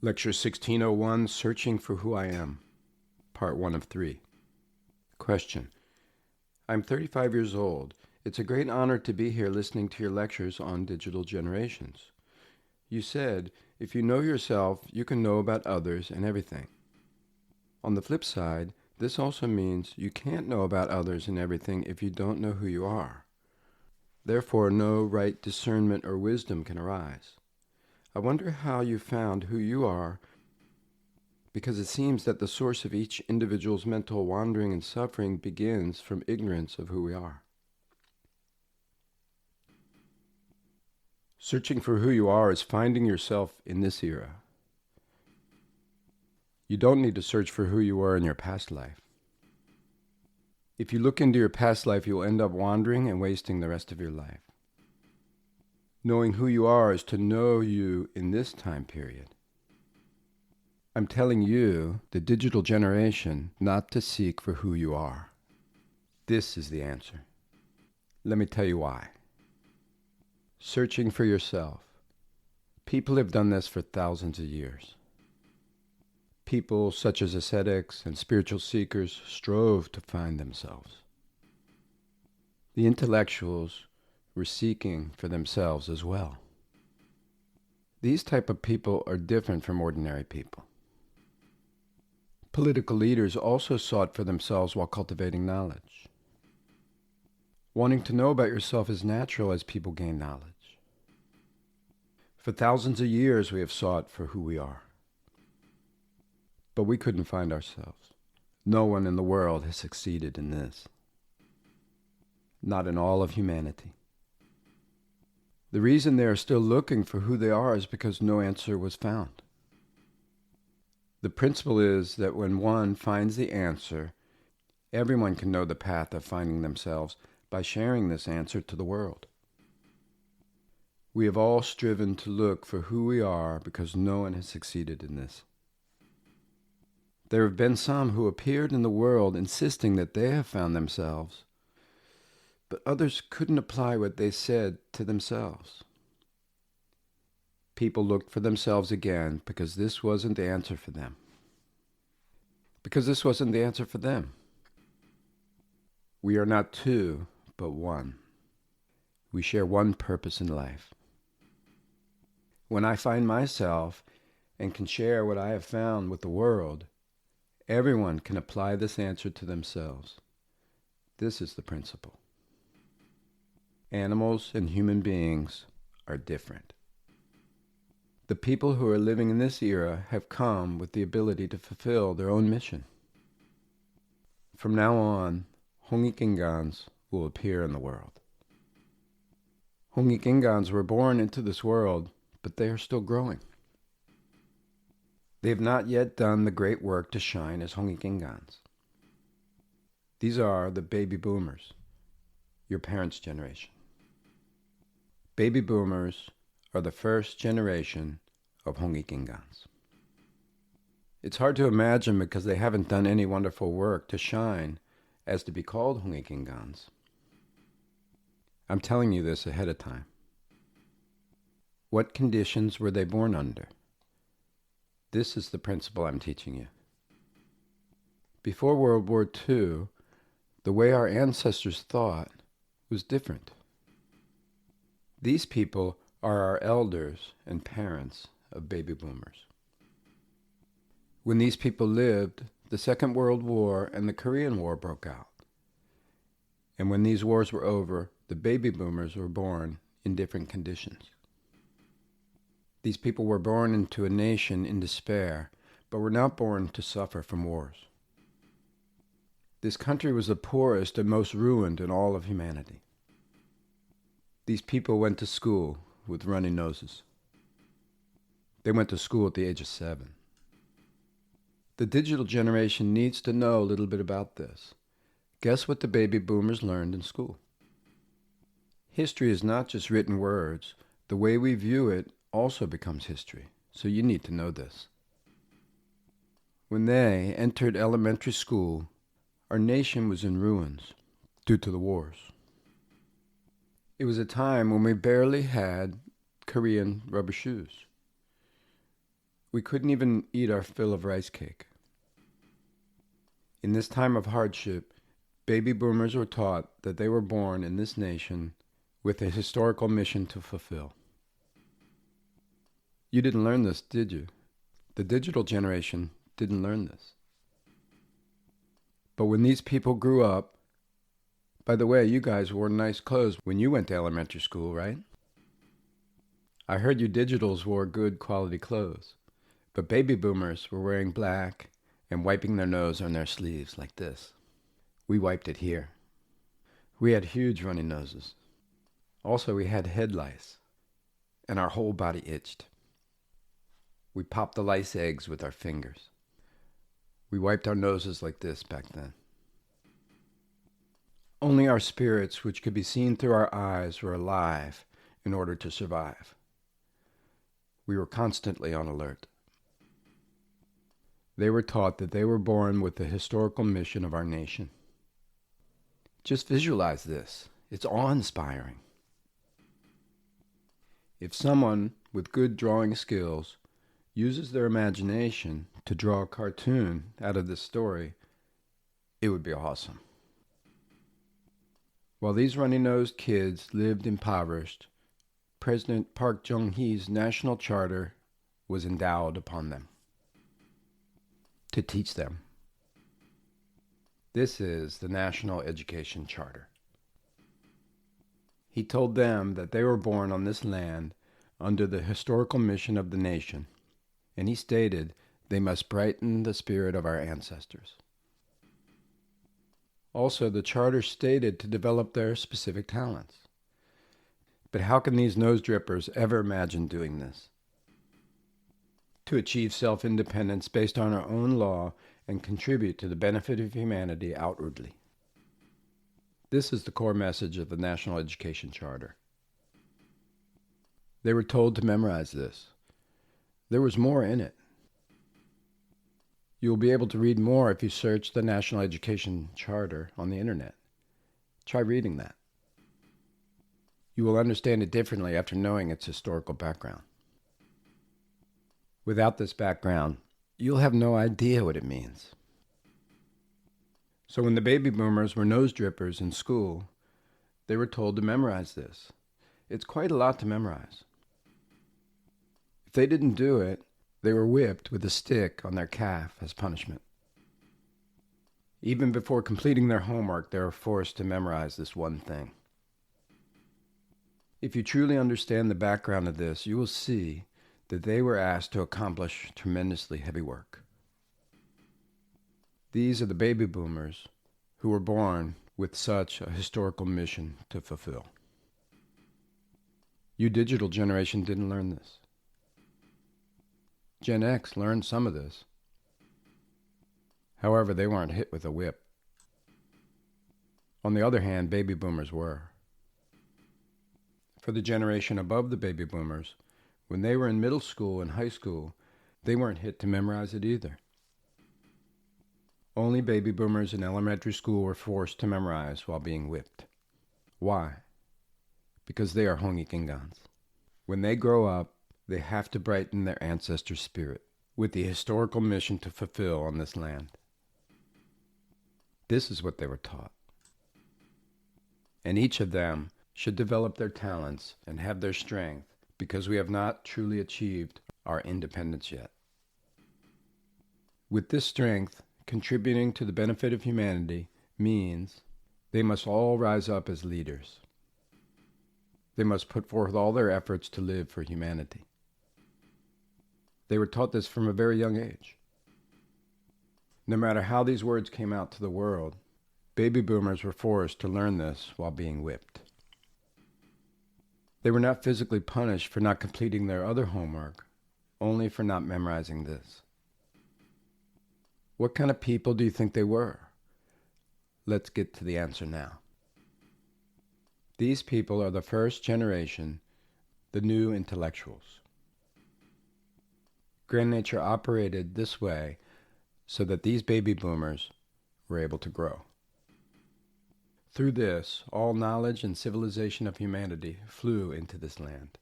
Lecture 1601, Searching for Who I Am, Part 1 of 3. Question. I'm 35 years old. It's a great honor to be here listening to your lectures on digital generations. You said, if you know yourself, you can know about others and everything. On the flip side, this also means you can't know about others and everything if you don't know who you are. Therefore, no right discernment or wisdom can arise. I wonder how you found who you are, because it seems that the source of each individual's mental wandering and suffering begins from ignorance of who we are. Searching for who you are is finding yourself in this era. You don't need to search for who you were in your past life. If you look into your past life, you'll end up wandering and wasting the rest of your life. Knowing who you are is to know you in this time period. I'm telling you, the digital generation, not to seek for who you are. This is the answer. Let me tell you why. Searching for yourself. People have done this for thousands of years. People such as ascetics and spiritual seekers strove to find themselves. The intellectuals were seeking for themselves as well. These type of people are different from ordinary people. Political leaders also sought for themselves while cultivating knowledge. Wanting to know about yourself is natural as people gain knowledge. For thousands of years we have sought for who we are. But we couldn't find ourselves. No one in the world has succeeded in this. Not in all of humanity. The reason they are still looking for who they are is because no answer was found. The principle is that when one finds the answer, everyone can know the path of finding themselves by sharing this answer to the world. We have all striven to look for who we are because no one has succeeded in this. There have been some who appeared in the world insisting that they have found themselves, but others couldn't apply what they said to themselves. People looked for themselves again because this wasn't the answer for them. Because this wasn't the answer for them. We are not two, but one. We share one purpose in life. When I find myself and can share what I have found with the world, everyone can apply this answer to themselves. This is the principle. Animals and human beings are different. The people who are living in this era have come with the ability to fulfill their own mission. From now on, Hongikingans will appear in the world. Hongikingans were born into this world, but they are still growing. They have not yet done the great work to shine as Hongikingans. These are the baby boomers, your parents' generation. Baby boomers are the first generation of Hongikingans. It's hard to imagine because they haven't done any wonderful work to shine as to be called Hongikingans. I'm telling you this ahead of time. What conditions were they born under? This is the principle I'm teaching you. Before World War II, the way our ancestors thought was different. These people are our elders and parents of baby boomers. When these people lived, the Second World War and the Korean War broke out. And when these wars were over, the baby boomers were born in different conditions. These people were born into a nation in despair, but were not born to suffer from wars. This country was the poorest and most ruined in all of humanity. These people went to school with runny noses. They went to school at the age of 7. The digital generation needs to know a little bit about this. Guess what the baby boomers learned in school? History is not just written words. The way we view it also becomes history, so you need to know this. When they entered elementary school, our nation was in ruins due to the wars. It was a time when we barely had Korean rubber shoes. We couldn't even eat our fill of rice cake. In this time of hardship, baby boomers were taught that they were born in this nation with a historical mission to fulfill. You didn't learn this, did you? The digital generation didn't learn this. But when these people grew up, by the way, you guys wore nice clothes when you went to elementary school, right? I heard you digitals wore good quality clothes, but baby boomers were wearing black and wiping their nose on their sleeves like this. We wiped it here. We had huge runny noses. Also, we had head lice, and our whole body itched. We popped the lice eggs with our fingers. We wiped our noses like this back then. Only our spirits, which could be seen through our eyes, were alive in order to survive. We were constantly on alert. They were taught that they were born with the historical mission of our nation. Just visualize this. It's awe-inspiring. If someone with good drawing skills uses their imagination to draw a cartoon out of this story, it would be awesome. While these runny-nosed kids lived impoverished, President Park Chung-hee's national charter was endowed upon them to teach them. This is the National Education Charter. He told them that they were born on this land under the historical mission of the nation, and he stated they must brighten the spirit of our ancestors. Also, the charter stated to develop their specific talents. But how can these nose drippers ever imagine doing this? To achieve self-independence based on our own law and contribute to the benefit of humanity outwardly. This is the core message of the National Education Charter. They were told to memorize this. There was more in it. You will be able to read more if you search the National Education Charter on the internet. Try reading that. You will understand it differently after knowing its historical background. Without this background, you'll have no idea what it means. So when the baby boomers were nose drippers in school, they were told to memorize this. It's quite a lot to memorize. If they didn't do it, they were whipped with a stick on their calf as punishment. Even before completing their homework, they were forced to memorize this one thing. If you truly understand the background of this, you will see that they were asked to accomplish tremendously heavy work. These are the baby boomers who were born with such a historical mission to fulfill. You digital generation didn't learn this. Gen X learned some of this. However, they weren't hit with a whip. On the other hand, baby boomers were. For the generation above the baby boomers, when they were in middle school and high school, they weren't hit to memorize it either. Only baby boomers in elementary school were forced to memorize while being whipped. Why? Because they are Hongikingans. When they grow up, they have to brighten their ancestors' spirit with the historical mission to fulfill on this land. This is what they were taught. And each of them should develop their talents and have their strength because we have not truly achieved our independence yet. With this strength, contributing to the benefit of humanity means they must all rise up as leaders. They must put forth all their efforts to live for humanity. They were taught this from a very young age. No matter how these words came out to the world, baby boomers were forced to learn this while being whipped. They were not physically punished for not completing their other homework, only for not memorizing this. What kind of people do you think they were? Let's get to the answer now. These people are the first generation, the new intellectuals. Grand Nature operated this way so that these baby boomers were able to grow. Through this, all knowledge and civilization of humanity flew into this land.